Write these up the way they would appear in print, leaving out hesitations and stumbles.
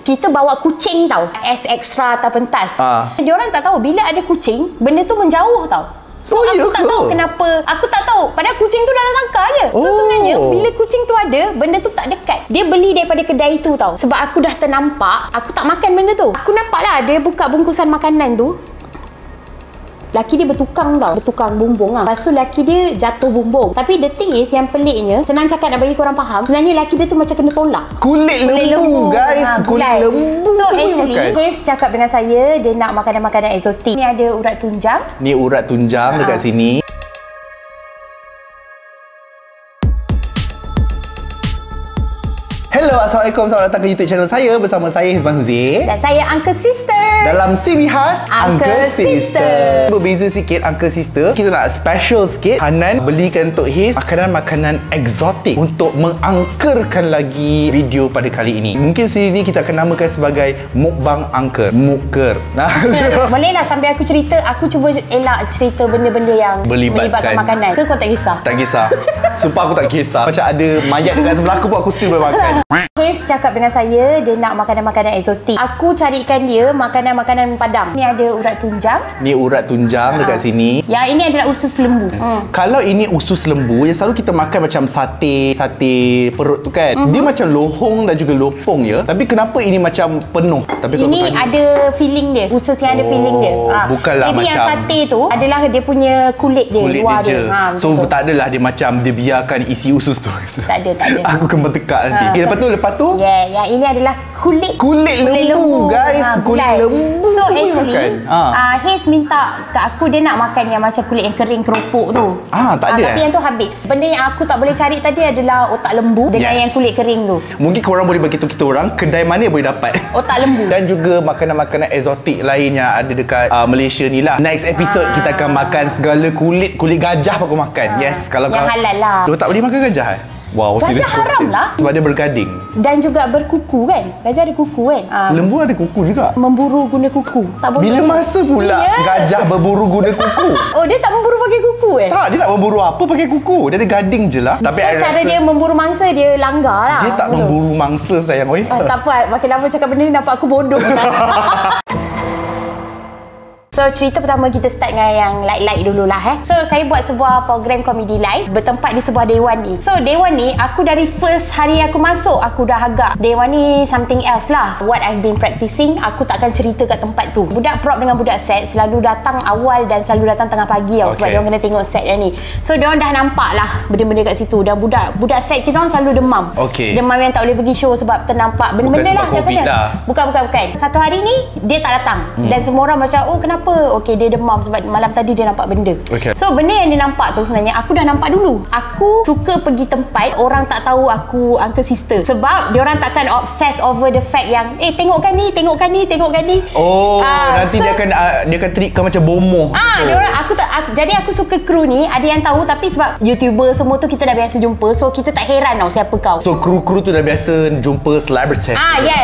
Kita bawa kucing tau, as extra atas pentas. Dia orang tak tahu bila ada kucing, benda tu menjauh tau. So aku tak tahu kenapa. Aku tak tahu. Padahal kucing tu dalam sangkar je. So sebenarnya bila kucing tu ada, benda tu tak dekat. Dia beli daripada kedai tu tau. Sebab aku dah ternampak, aku tak makan benda tu. Aku nampak lah dia buka bungkusan makanan tu. Laki dia bertukang tau, bertukang bumbung lah. Lepas tu laki dia jatuh bumbung. Tapi the thing is, yang peliknya, senang cakap nak bagi korang faham, sebenarnya laki dia tu macam kena tolak. Kulit lembu guys. Kulit lembu. So actually Haze cakap dengan saya, dia nak makanan-makanan eksotik. Ni ada urat tunjang. Ni urat tunjang dekat sini. Hello, Assalamualaikum. Selamat datang ke YouTube channel saya. Bersama saya Hizman Huzi. Dan saya Uncle Sister. Dalam siri khas Uncle Sister. Berbeza sikit Uncle Sister. Kita nak special sikit. Hanan belikan untuk Hiz makanan-makanan eksotik untuk mengangkerkan lagi video pada kali ini. Mungkin siri ni kita akan namakan sebagai mukbang angker. Muker. Bolehlah sambil aku cerita, aku cuba elak cerita benda-benda yang melibatkan makanan. Ke kau tak kisah? Tak kisah. Sumpah aku tak kisah. Macam ada mayat dekat sebelah aku pun aku still boleh makan. Haze cakap dengan saya, dia nak makanan-makanan eksotik. Aku carikan dia makanan-makanan Padang. Ni ada urat tunjang. Ni urat tunjang dekat sini. Yang ini adalah usus lembu. Kalau ini usus lembu, yang selalu kita makan macam sate perut tu kan. Dia macam lohong dan juga lopong ya. Tapi kenapa ini macam penuh? Tapi ini ada filling dia. Usus yang ada filling dia. Bukanlah maybe macam yang sate tu adalah dia punya kulit dia, luar dia. So tak adalah dia macam dia biarkan isi usus tu. Tak ada. Aku kembang tekak nanti. Lepas tu yang ini adalah kulit lembu guys. Kulit lembu. So actually Haze minta kat aku, dia nak makan yang macam kulit yang kering keropok tu. Tak ada. Tapi yang tu habis. Benda yang aku tak boleh cari tadi adalah otak lembu dengan yang kulit kering tu. Mungkin korang boleh bagi tahu kita orang kedai mana boleh dapat otak lembu. Dan juga makanan-makanan eksotik lain yang ada dekat Malaysia ni lah. Next episode kita akan makan segala kulit gajah aku makan. Yes, kalau yang halal lah. Tak boleh makan gajah Wow, gajah haram lah. Sebab dia bergading. Dan juga berkuku kan. Gajah ada kuku kan. Lembu ada kuku juga. Memburu guna kuku. Tak boleh. Bila masa pula gajah berburu guna kuku? Oh, dia tak memburu pakai kuku Tak, dia nak memburu apa pakai kuku? Dia ada gading je lah. Tapi so, cara dia memburu mangsa, dia langgar lah. Dia tak memburu mangsa sayang. Tak apa, makin lama cakap benda ni nampak aku bodoh. So, cerita pertama kita start dengan yang light-light dululah So, saya buat sebuah program komedi live bertempat di sebuah dewan ni. So, dewan ni, aku dari first hari aku masuk, aku dah agak dewan ni something else lah. What I've been practicing, aku takkan cerita kat tempat tu. Budak prop dengan budak set selalu datang awal dan selalu datang tengah pagi tau. Sebab diorang kena tengok set yang ni. So, diorang dah nampak lah benda-benda kat situ. Dan budak set kita orang selalu demam. Demam yang tak boleh pergi show sebab ternampak benda-benda lah. Bukan. Satu hari ni, dia tak datang. Dan semua orang macam, oh kenapa? Dia demam sebab malam tadi dia nampak benda. So benda yang dia nampak tu sebenarnya aku dah nampak dulu. Aku suka pergi tempat orang tak tahu aku Uncle Sister. Sebab dia orang takkan obsess over the fact yang tengokkan ni. Nanti dia akan treatkan macam bomoh. Jadi aku suka kru ni. Ada yang tahu, tapi sebab YouTuber semua tu kita dah biasa jumpa. So kita tak heran tau siapa kau. So kru-kru tu dah biasa jumpa celebrity.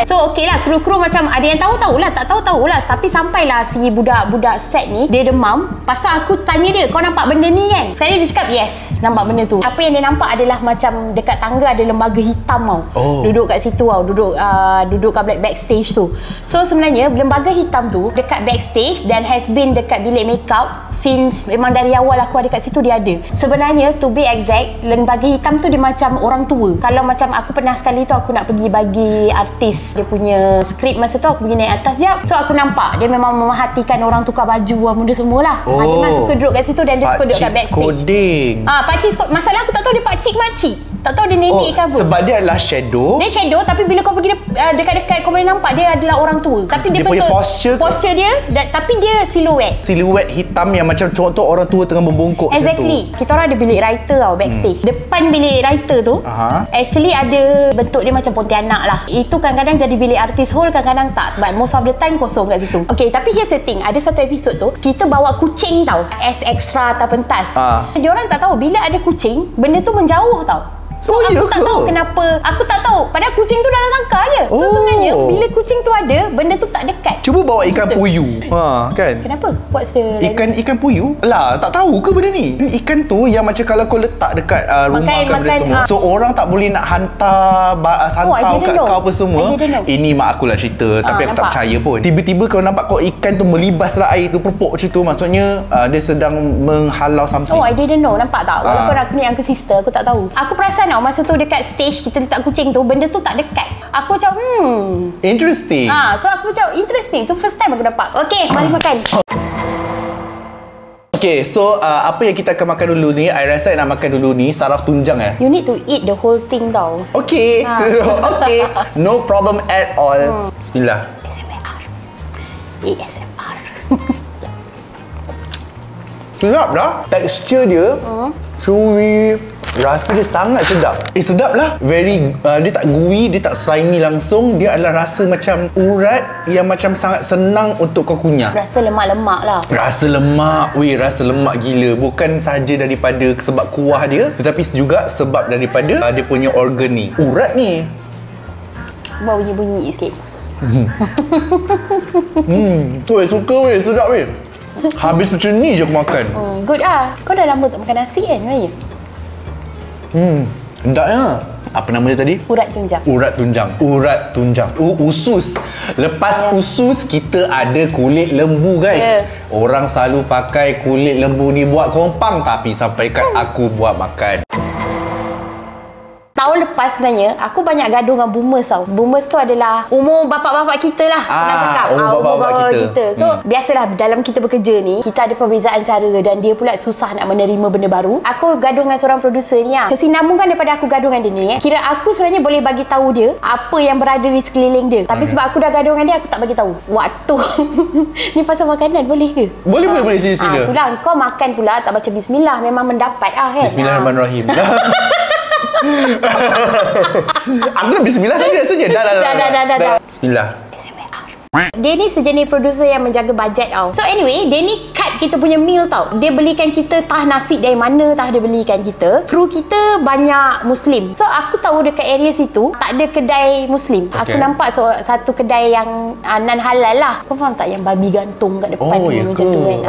So lah, kru-kru macam ada yang tahu-tahulah, tak tahu-tahulah. Tapi sampailah si budak set ni, dia demam. Lepas tu aku tanya dia, kau nampak benda ni kan? Sekali dia cakap, yes, nampak benda tu. Apa yang dia nampak adalah macam dekat tangga ada lembaga hitam tau. Duduk kat situ tau. Duduk kat backstage tu. So sebenarnya lembaga hitam tu dekat backstage dan has been dekat bilik makeup since memang dari awal aku ada kat situ dia ada. Sebenarnya to be exact, lembaga hitam tu dia macam orang tua. Kalau macam aku pernah sekali tu aku nak pergi bagi artis dia punya skrip masa tu, aku pergi naik atas jap. So aku nampak dia memang memerhatikan orang tukar baju benda semualah. Dia memang suka duduk kat situ dan dia suka duduk kat backstage. Pakcik masalah aku tak tahu dia pakcik ke makcik. Tak tahu dia nenek ke apa. Sebab dia adalah shadow. Dia shadow, tapi bila kau pergi dekat-dekat kau boleh nampak dia adalah orang tua. Tapi dia punya posture dia tapi dia siluet hitam yang macam contoh orang tua tengah membungkuk. Exactly. Kita orang ada bilik writer tau backstage. Depan bilik writer tu actually ada bentuk dia macam Pontianak lah. Itu kadang-kadang jadi bilik artis hall, kadang-kadang tak. But most of the time kosong kat situ. Tapi here's the thing. Ada satu episod tu kita bawa kucing tau as extra atas pentas. Dia orang tak tahu bila ada kucing, benda tu menjauh tau. So aku tak tahu kenapa. Aku tak tahu. Padahal kucing tu dalam sangkar je. So sebenarnya bila kucing tu ada, benda tu tak dekat. Cuba bawa ikan puyuh. Kan? Kenapa? What's the Ikan puyuh? Lah, tak tahu ke benda ni? Ikan tu yang macam kalau kau letak dekat rumah kau benda semua. So orang tak boleh nak hantar santau kat kau apa semua. Ini mak aku lah cerita, tapi aku tak percaya pun. Tiba-tiba kau nampak kau ikan tu melibaslah air tu, perpuk macam tu, maksudnya dia sedang menghalau something. I didn't know. Nampak tak? Walaupun aku ni uncle sister, aku tak tahu. Aku perasan tau masa tu dekat stage kita letak kucing tu, benda tu tak dekat. Aku macam interesting. So aku macam interesting. Tu first time aku dapat. Okay, mari makan. Okay, so apa yang kita akan makan dulu ni, I rasa nak makan dulu ni saraf tunjang You need to eat the whole thing tau. Okay. Okay, no problem at all. Bismillah. ASMR. Sedap dah. Tekstur dia chewy. Rasa dia sangat sedap. Sedap lah. Very dia tak gooey, dia tak slimy langsung. Dia adalah rasa macam urat yang macam sangat senang untuk kau kunyah. Rasa lemak-lemak lah. Rasa lemak. Rasa lemak gila. Bukan sahaja daripada sebab kuah dia, tetapi juga sebab daripada dia punya organ ni. Urat ni. Buat bunyi-bunyi sikit. Suka sedap Habis macam ni je aku makan. Good ah. Kau dah lama tak makan nasi kan sebenarnya? Hendaknya. Apa nama dia tadi? Urat tunjang. Urat tunjang. Usus. Lepas usus, kita ada kulit lembu, guys. Orang selalu pakai kulit lembu ni buat kompang, tapi sampai kat aku buat makan. Tahun lepas sebenarnya aku banyak gaduh dengan boomers tau. Boomers tu adalah umur bapak-bapak kita lah. Senang cakap. Umur bapak-bapak kita. So biasalah dalam kita bekerja ni, kita ada perbezaan cara dan dia pula susah nak menerima benda baru. Aku gaduh dengan seorang producer ni lah. Kesinambungan daripada aku gaduh dengan dia ni, kira aku sebenarnya boleh bagi tahu dia apa yang berada di sekeliling dia. Tapi sebab aku dah gaduh dengan dia, aku tak bagi tahu. Waktu ni pasal makanan boleh ke? Boleh sila. Itulah, kau makan pula tak baca bismillah, memang mendapat kan. Bismillahirrahmanirrahim. Aku dah bismillah tadi rasanya. Dah. Bismillah. Dia ni sejenis producer yang menjaga bajet tau. So anyway, dia ni cut kita punya meal tau. Dia belikan kita tah nasi dari mana tah dia belikan kita. Kru kita banyak Muslim. So aku tahu dekat area situ tak ada kedai Muslim. Aku nampak satu kedai yang non halal lah. Kau faham tak yang babi gantung kat depan macam tu kan.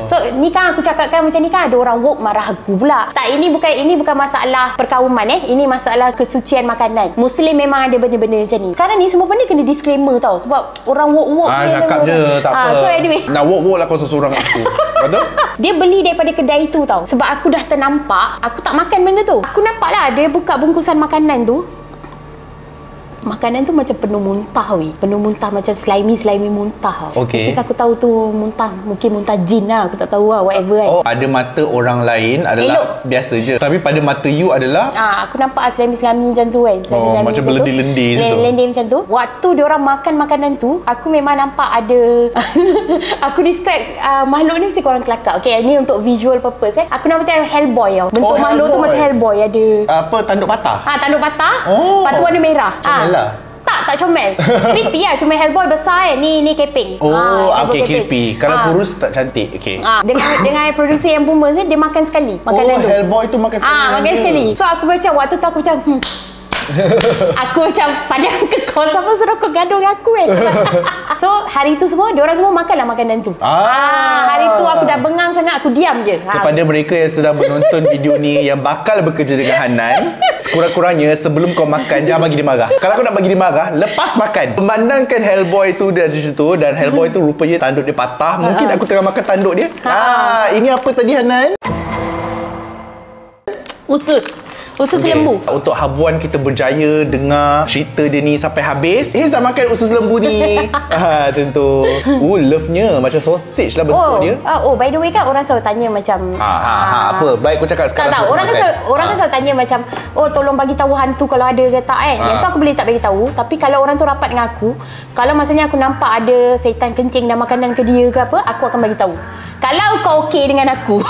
So ni kan aku cakapkan macam ni kan, ada orang woke marah aku pula. Tak, ini bukan masalah perkauman Ini masalah kesucian makanan. Muslim memang ada benda-benda macam ni. Sekarang ni semua benda kena disclaimer tau. Sebab orang wok-wok cakap je, tak apa. So anyway, nak wok-wok lah kau seorang aku. Betul? Dia beli daripada kedai tu tau. Sebab aku dah ternampak, aku tak makan benda tu. Aku nampak lah dia buka bungkusan makanan tu. Makanan tu macam penuh muntah penuh muntah, macam slimy muntah. Okay. Aku tahu tu muntah, mungkin muntah jin lah, aku tak tahu lah, whatever kan. Pada mata orang lain adalah biasa je, tapi pada mata you adalah aku nampak slimy macam tu kan. Macam lendir macam tu. Waktu diorang makan makanan tu, aku memang nampak ada aku describe makhluk ni mesti korang kelakar. Okay, ni untuk visual purpose Aku nampak macam Hellboy tau. Bentuk makhluk tu macam Hellboy, ada tanduk patah. Tanduk patah. Lepas tu warna merah. Tak comel. Creepy lah. Cuma Hellboy besar Ni keping. Okay, creepy. Kalau kurus tak cantik. Okay. Dengan producer yang boomers dia makan sekali makanan tu. Hellboy tu makan sekali. Makan sekali. So aku macam waktu tu aku macam aku macam padang ke kau, siapa suruh kau gaduh dengan aku So hari tu semua diorang semua makanlah makanan tu. Hari tu aku dah bengang sangat, aku diam je. Kepada mereka yang sedang menonton video ni yang bakal bekerja dengan Hanan, sekurang-kurangnya sebelum kau makan jangan bagi dia marah. Kalau kau nak bagi dia marah, lepas makan, memandangkan Hellboy tu dari situ, dan Hellboy tu rupanya tanduk dia patah. Mungkin aku tengah makan tanduk dia. Ini apa tadi Hanan? Usus lembu. Untuk habuan kita berjaya dengar cerita dia ni sampai habis. Zam makan usus lembu ni. Macam tu. Love-nya macam sausage lah bentuk dia. By the way kan, orang selalu tanya macam apa? Baik, aku cakap sekarang. Tak, orang kan selalu tanya macam, tolong bagi tahu hantu kalau ada ke tak kan. Yang tu aku boleh tak bagi tahu. Tapi kalau orang tu rapat dengan aku, kalau maksudnya aku nampak ada setan kencing dalam makanan ke dia ke apa, aku akan bagi tahu. Kalau kau okey dengan aku.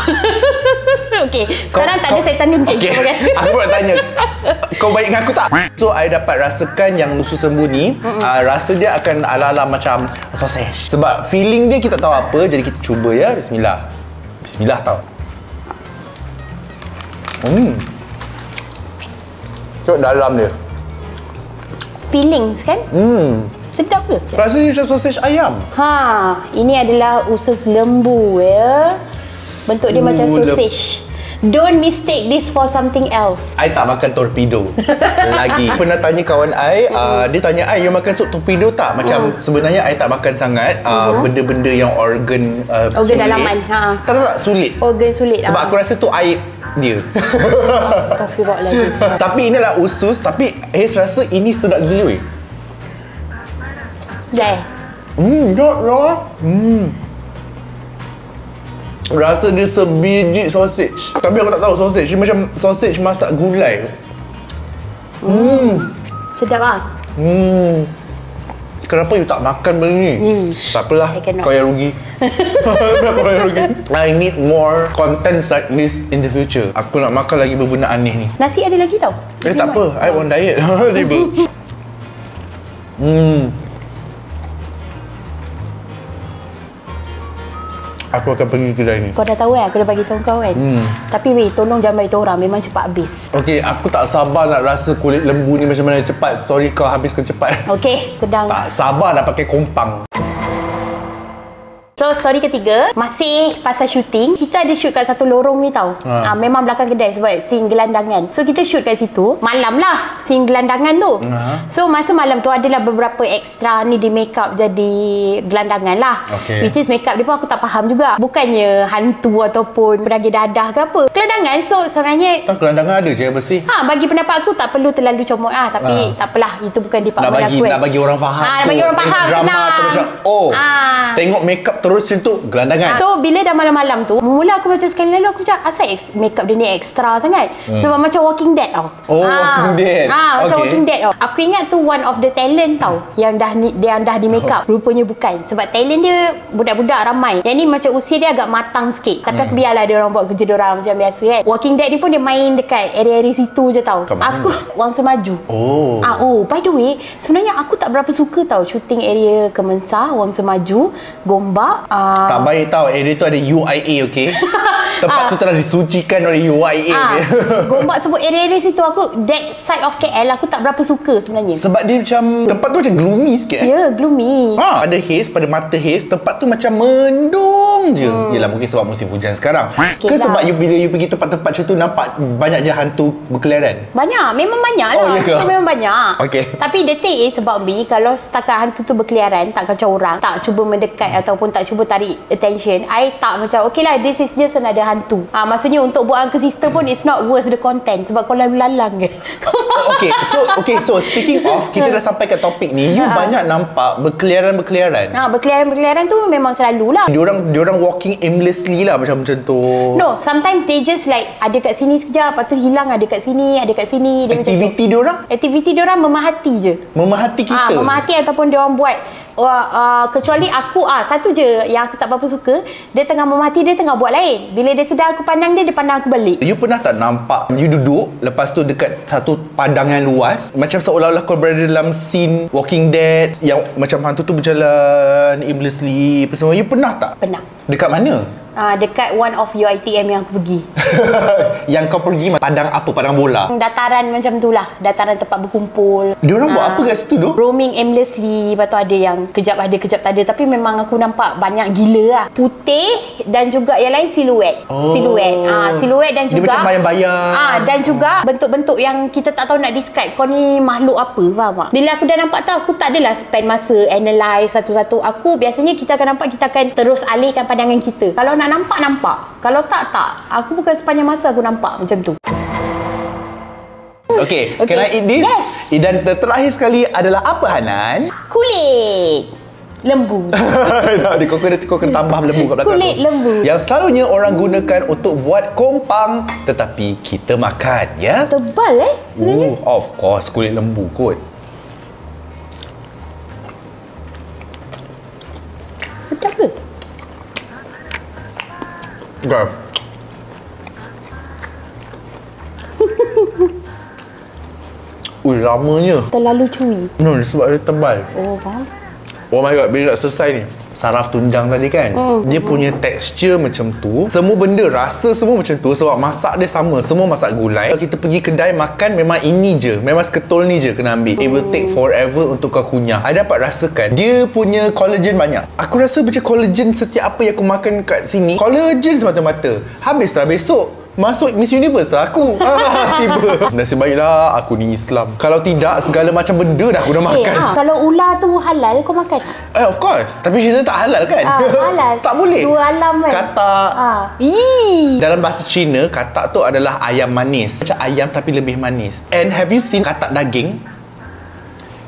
Okey, sekarang tak ada setan kencing. Aku nak tanya, kau baik dengan aku tak? So I dapat rasakan yang usus lembu ni, rasa dia akan ala-ala macam sausage. Sebab feeling dia kita tahu apa, jadi kita cuba ya. Bismillah tau. Tengok dalam dia. Fillings kan? Sedap ke? Rasanya macam sausage ayam. Ini adalah usus lembu ya. Bentuk dia macam sausage. Don't mistake this for something else. I tak makan torpedo lagi. Pernah tanya kawan I, dia tanya I, you makan sup torpedo tak? Macam sebenarnya I tak makan sangat benda-benda yang organ organ sulit. dalaman. Tak, sulit. Organ sulit. Sebab aku rasa tu air dia. Astaghfirullahaladzim. Tapi inilah usus. Tapi Haze rasa ini sedap gila weh. Dah. Rasa dia sebiji sausage. Tapi aku tak tahu sausage. Dia macam sausage masak gulai. Sedap lah. Kenapa you tak makan benda ni? Tak apalah, kau yang rugi. Kau yang rugi. I need more contents like this in the future. Aku nak makan lagi benda aneh ni. Nasi ada lagi tau. Tak apa, I on diet. Tiba. Aku akan pergi kedai ni. Kau dah tahu kan? Aku dah bagi tahu kau kan? Tapi weh, tolong jangan bagi tahu orang. Memang cepat habis. Okey, aku tak sabar nak rasa kulit lembu ni macam mana cepat. Sorry kau habiskan cepat. Okey, sedang. Tak sabar nak pakai kompang. So, story ketiga, masih pasal syuting. Kita ada shoot kat satu lorong ni tau. Memang belakang kedai sebab scene gelandangan. So, kita shoot kat situ. Malam lah scene gelandangan tu. So, masa malam tu adalah beberapa extra ni di make up jadi gelandangan lah. Which is make up dia pun aku tak faham juga. Bukannya hantu ataupun beragi dadah ke apa. Gelandangan, so sebenarnya... Tak, gelandangan ada je yang bersih. Bagi pendapat aku tak perlu terlalu comot lah. Tapi tak apalah, itu bukan department aku. Nak bagi orang faham. Nak bagi orang faham, drama tu macam, tengok make up terus macam tu, gelandangan. So, bila dah malam-malam tu, mula aku macam sekali lalu aku macam, asal makeup dia ni extra sangat? Sebab macam Walking Dead tau. Walking Dead. Macam Walking Dead tau. Aku ingat tu one of the talent tau, yang dah di makeup. Rupanya bukan. Sebab talent dia budak-budak ramai. Yang ni macam usia dia agak matang sikit. Tapi aku biarlah dia orang buat kerja dia orang macam biasa kan. Walking Dead ni pun dia main dekat area-area situ je tau. Aku Wangsa Maju. By the way, sebenarnya aku tak berapa suka tau shooting area Kemensah, Wangsa Maju, Gombak. Tak baik tau, area tu ada UIA, okey? Tempat tu telah disucikan oleh UIA. Gombak sebut area-area situ, aku that side of KL aku tak berapa suka sebenarnya. Sebab dia macam, tempat tu macam gloomy sikit. Ya, gloomy. Pada Haze, pada mata Haze, tempat tu macam mendung je. Yelah, mungkin sebab musim hujan sekarang. Ke sebab bila you pergi tempat-tempat macam tu, nampak banyak je hantu berkeliaran? Banyak, memang banyak lah. Memang banyak. Tapi the thing is about me, kalau setakat hantu tu berkeliaran, tak kacau orang, tak cuba mendekat ataupun tak cuba tarik attention, I tak macam okay lah, this is just another hantu. Maksudnya untuk buat Uncle Sister pun it's not worth the content sebab kau lalu-lalang ke. So speaking of, kita dah sampai ke topik ni, you banyak nampak berkeliaran. Berkeliaran tu memang selalu lah. Diorang walking aimlessly lah macam tu. No, sometimes they just like ada kat sini sekejap, lepas tu hilang, ada kat sini. Aktiviti diorang memahati je. Memahati kita. Memahati ataupun diorang buat kecuali aku satu je yang aku tak berapa suka, dia tengah memahati, dia tengah buat lain. Bila dia sedar aku pandang dia pandang aku balik. You pernah tak nampak you duduk, lepas tu dekat satu padang yang luas, macam seolah-olah kau berada dalam scene Walking Dead yang macam hantu tu berjalan aimlessly apa semua? You pernah tak? Pernah. Dekat mana? Dekat one of UiTM yang aku pergi. Yang kau pergi padang apa? Padang bola? Dataran macam tu lah. Dataran tempat berkumpul. Diorang buat apa kat situ tu? Roaming aimlessly. Lepas tu ada yang kejap ada, kejap tak ada. Tapi memang aku nampak banyak gila lah. Putih dan juga yang lain siluet. Siluet dan juga dia macam bayang-bayang. Dan juga bentuk-bentuk yang kita tak tahu nak describe. Kau ni makhluk apa, faham tak? Bila aku dah nampak tu, aku tak adalah spend masa analyse satu-satu. Aku biasanya kita akan nampak, kita akan terus alihkan pandangan kita. Kalau nak nampak. Kalau tak. Aku bukan sepanjang masa aku nampak macam tu. Okay. Can I eat this? Yes. Dan terakhir sekali adalah apa, Hanan? Kulit lembu. Kau kena tambah lembu kat belakang. Kulit lembu. Yang selalunya orang gunakan untuk buat kompang, tetapi kita makan, ya? Tebal sebenarnya. Of course, kulit lembu kot. Sedap ke? Okay. Lamanya. Terlalu chewy. No, sebab dia tebal. Faham? Oh my god, bila nak selesai ni, saraf tunjang tadi kan, dia punya tekstur macam tu. Semua benda, rasa semua macam tu sebab masak dia sama. Semua masak gulai. Kalau kita pergi kedai makan, memang ini je, memang seketul ni je kena ambil. It will take forever untuk kau kunyah. I dapat rasakan dia punya collagen banyak. Aku rasa macam collagen setiap apa yang aku makan kat sini, collagen semata-mata. Habislah besok masuk Miss Universe lah aku. Tiba. Nasib baiklah aku ni Islam. Kalau tidak, segala macam benda dah aku dah makan. Kalau ular tu halal, kau makan? Of course. Tapi cerita tak halal kan? Halal. Tak boleh. Dua alam kan? Katak. Dalam bahasa Cina, katak tu adalah ayam manis. Macam ayam tapi lebih manis. And have you seen katak daging?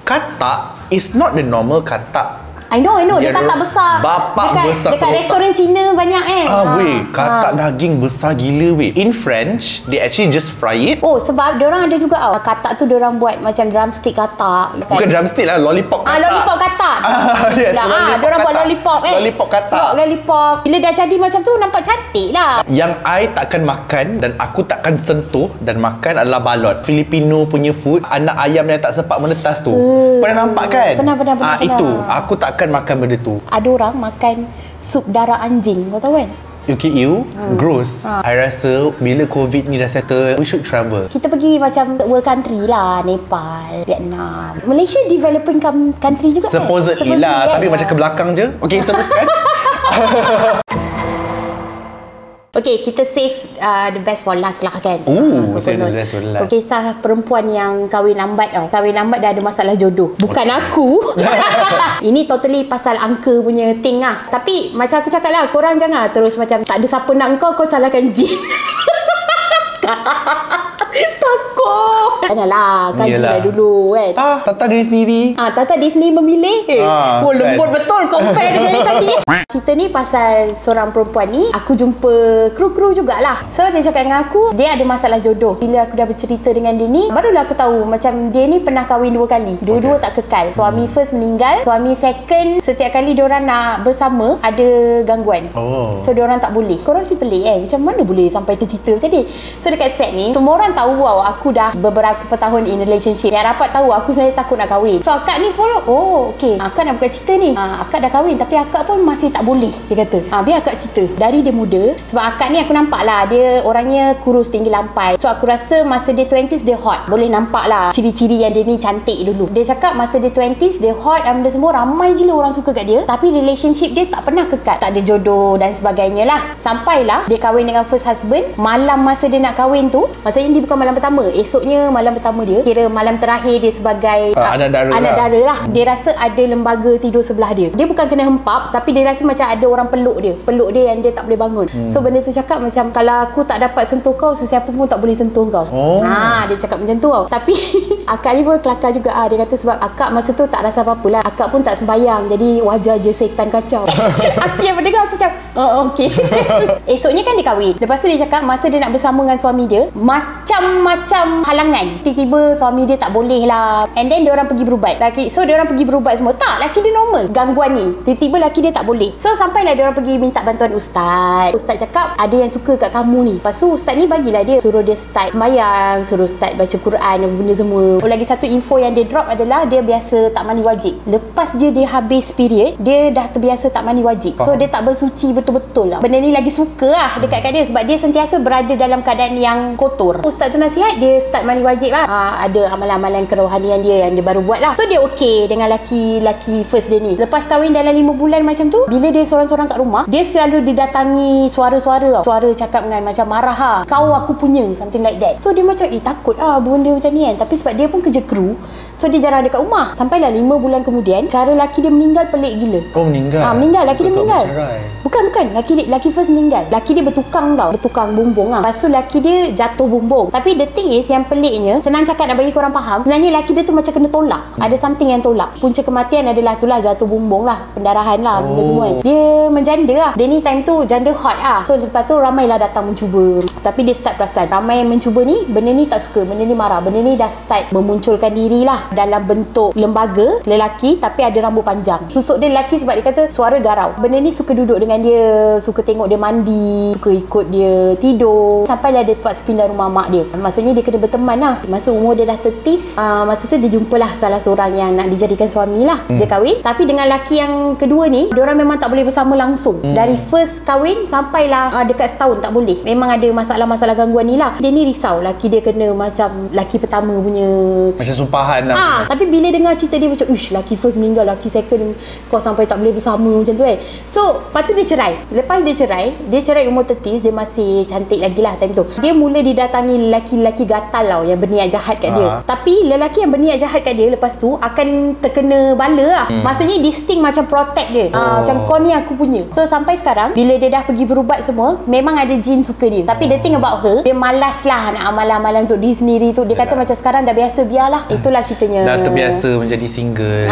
Katak is not the normal katak. I know. Dia katak besar. Bapak besar. Dekat restoran Cina banyak kan? Weh, katak daging besar gila weh. In French, they actually just fry it. Oh, sebab diorang ada juga katak tu diorang buat macam drumstick katak. Bukan drumstick lah, lollipop katak. Lollipop katak. Yes, diorang buat lollipop Lollipop katak. Lollipop. Bila dah jadi macam tu, nampak cantik lah. Yang I takkan makan dan aku takkan sentuh dan makan adalah balot. Filipino punya food, anak ayam yang tak sempat menetas tu. Pernah nampak kan? Pernah. Itu, aku takkan makan benda tu. Ada orang makan sup darah anjing, kau tahu kan? You gross. I rasa bila COVID ni dah settle, we should travel. Kita pergi macam world country lah, Nepal, Vietnam. Malaysia developing country juga Supposedly lah, tapi macam ke belakang je. Okay, teruskan. Okay, kita save the best for last lah kan. Save the best for last. Kisah perempuan yang kahwin lambat kahwin lambat dah ada masalah jodoh. Bukan aku. Ini totally pasal angka punya thing lah. Tapi macam aku cakap lah, korang jangan terus macam tak ada siapa nak kau salahkan jin. Takut. Janganlah, kajilah dulu kan. Tata diri sendiri. Tata diri sendiri memilih. Lembut betul compare dengan yang tadi. Cerita ni pasal seorang perempuan ni, aku jumpa kru-kru jugalah. So dia cakap dengan aku, dia ada masalah jodoh. Bila aku dah bercerita dengan dia ni, barulah aku tahu macam dia ni pernah kahwin 2 kali. Dua-dua tak kekal. Suami first meninggal, suami second setiap kali diorang nak bersama ada gangguan. So diorang tak boleh. Korang mesti pelik kan, macam mana boleh sampai tercipta macam ni. So dekat set ni, semua orang tahu aku dah beberapa tahun in relationship. Yang rapat tahu aku sebenarnya takut nak kahwin. So akak ni pun okay, akak nak buka cerita ni. Akak dah kahwin tapi akak pun masih tak boleh, dia kata. Biar akak cerita. Dari dia muda, sebab akak ni aku nampak lah dia orangnya kurus, tinggi lampai. So aku rasa masa dia 20s dia hot. Boleh nampak lah ciri-ciri yang dia ni cantik dulu. Dia cakap masa dia 20s dia hot dan benda semua, ramai gila orang suka kat dia. Tapi relationship dia tak pernah kekal. Tak ada jodoh dan sebagainya lah. Sampailah dia kahwin dengan first husband. Malam masa dia nak kahwin tu, maksudnya dia bukan malam pertama, esoknya malam pertama dia, kira malam terakhir dia sebagai anak dara lah. Dia rasa ada lembaga tidur sebelah dia. Dia bukan kena hempap, tapi dia rasa macam ada orang peluk dia yang dia tak boleh bangun. So benda tu cakap macam, kalau aku tak dapat sentuh kau, sesiapa pun tak boleh sentuh kau. Dia cakap macam tu tau. Tapi akak ni pun kelakar juga. Dia kata sebab akak masa tu tak rasa apa-apa lah. Akak pun tak sembayang, jadi wajar je setan kacau. Aku yang mendengar aku macam okay. Esoknya kan dia kahwin. Lepas tu dia cakap masa dia nak bersama dengan suami dia, macam-macam halangan. Tiba-tiba suami dia tak boleh lah. And then dia orang pergi berubat. So dia orang pergi berubat semua. Tak, laki dia normal. Gangguan ni. Tiba-tiba laki dia tak boleh. So sampailah dia orang pergi minta bantuan ustaz. Ustaz cakap ada yang suka kat kamu ni. Lepas tu ustaz ni bagilah dia, suruh dia start sembahyang, suruh start baca Quran dan benda semua. Lagi satu info yang dia drop adalah dia biasa tak mandi wajib. Lepas je dia habis period, dia dah terbiasa tak mandi wajib. So dia tak bersuci betul-betul lah. Benda ni lagi suka lah dekat kat dia sebab dia sentiasa berada dalam keadaan yang kotor. Ustaz tu nasihat dia start mandi wajib lah. Ada amalan-amalan kerohanian dia yang dia baru buat lah. So dia okay dengan laki first dia ni. Lepas kahwin dalam 5 bulan macam tu, bila dia seorang-seorang kat rumah, dia selalu didatangi suara-suara tau. Suara cakap dengan macam marah ha, kau aku punya, something like that. So dia macam takut benda macam ni kan. Tapi sebab dia pun kerja kru, so dia jarang dekat rumah. Sampailah 5 bulan kemudian, cara laki dia meninggal pelik gila. Meninggal? Meninggal, laki dia meninggal. Bukan, laki first meninggal. Laki dia bertukang tau, bertukang bumbung lah. Lepas tu laki dia jatuh bumbung. Tapi the thing is, yang peliknya, senang cakap nak bagi korang faham, sebenarnya laki dia tu macam kena tolak. Ada something yang tolak. Punca kematian adalah tu lah, jatuh bumbung lah, pendarahan lah, benda semua kan. Dia menjanda lah. Dia ni time tu janda hot lah. So lepas tu ramailah datang mencuba. Tapi dia start perasan, ramai yang mencuba ni, benda ni tak suka, benda ni marah, benda ni dah start memunculkan diri lah dalam bentuk lembaga lelaki tapi ada rambut panjang. Susuk dia lelaki sebab dia kata suara garau. Benda ni suka duduk dengan dia, suka tengok dia mandi, suka ikut dia tidur. Sampailah dia terpaksa pindah rumah mak dia. dia. Maksudnya dia kena berteman lah. Masa umur dia dah tertis, masa tu dia jumpalah salah seorang yang nak dijadikan suami lah. Dia kahwin. Tapi dengan lelaki yang kedua ni, diorang memang tak boleh bersama langsung. Dari first kahwin sampailah dekat setahun tak boleh. Memang ada masalah-masalah gangguan ni lah. Dia ni risau. Lelaki dia kena macam lelaki pertama punya, macam sumpahan lah. Tapi bila dengar cerita dia macam, uish, lelaki first meninggal, lelaki second kau sampai tak boleh bersama macam tu kan. So lepas tu dia cerai. Lepas dia cerai umur tertis. Dia masih cantik lagi lah time tu. Dia mula didatangi lelaki-lelaki gatal tau, yang berniat jahat kat dia. Tapi lelaki yang berniat jahat kat dia lepas tu akan terkena bala lah. Maksudnya dia sting macam protect dia. Macam kau ni aku punya. So sampai sekarang bila dia dah pergi berubat semua, memang ada jin suka dia. Tapi the thing about her, dia malas lah nak amalan-amalan untuk diri sendiri tu. Dia kata macam sekarang dah biasa, biarlah. Itulah ceritanya. Dah terbiasa menjadi single.